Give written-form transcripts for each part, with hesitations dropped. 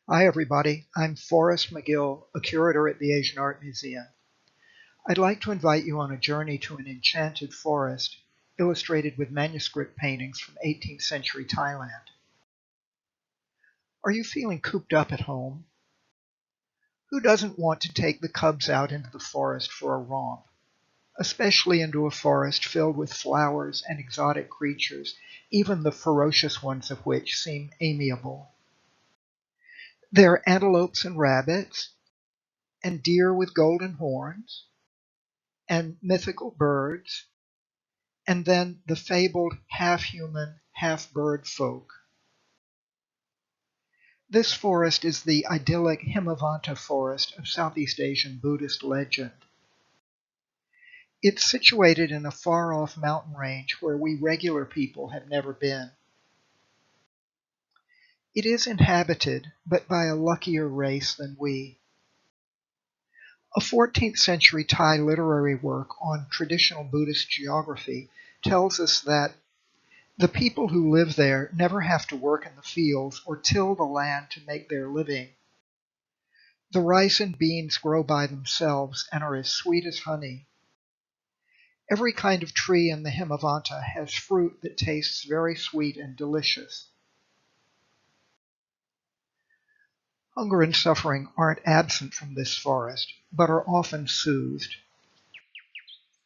Hi everybody, I'm Forrest McGill, a curator at the Asian Art Museum. I'd like to invite you on a journey to an enchanted forest illustrated with manuscript paintings from 18th century Thailand. Are you feeling cooped up at home? Who doesn't want to take the cubs out into the forest for a romp, especially into a forest filled with flowers and exotic creatures, even the ferocious ones of which seem amiable? There are antelopes and rabbits, and deer with golden horns, and mythical birds, and then the fabled half-human, half-bird folk. This forest is the idyllic Himavanta forest of Southeast Asian Buddhist legend. It's situated in a far-off mountain range where we regular people have never been. It is inhabited, but by a luckier race than we. A 14th century Thai literary work on traditional Buddhist geography tells us that the people who live there never have to work in the fields or till the land to make their living. The rice and beans grow by themselves and are as sweet as honey. Every kind of tree in the Himavanta has fruit that tastes very sweet and delicious. Hunger and suffering aren't absent from this forest, but are often soothed.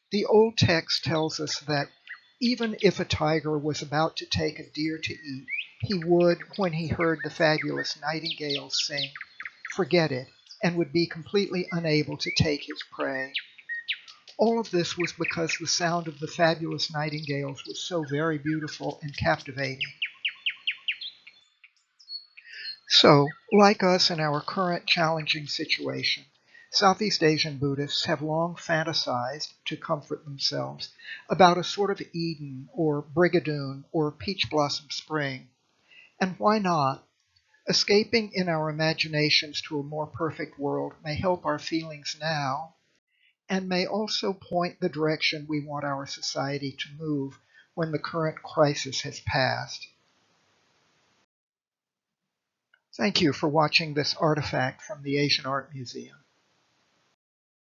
The old text tells us that even if a tiger was about to take a deer to eat, he would, when he heard the fabulous nightingales sing, forget it, and would be completely unable to take his prey. All of this was because the sound of the fabulous nightingales was so very beautiful and captivating. So, like us in our current challenging situation, Southeast Asian Buddhists have long fantasized, to comfort themselves, about a sort of Eden or Brigadoon or Peach Blossom Spring. And why not? Escaping in our imaginations to a more perfect world may help our feelings now, and may also point the direction we want our society to move when the current crisis has passed. Thank you for watching this artifact from the Asian Art Museum.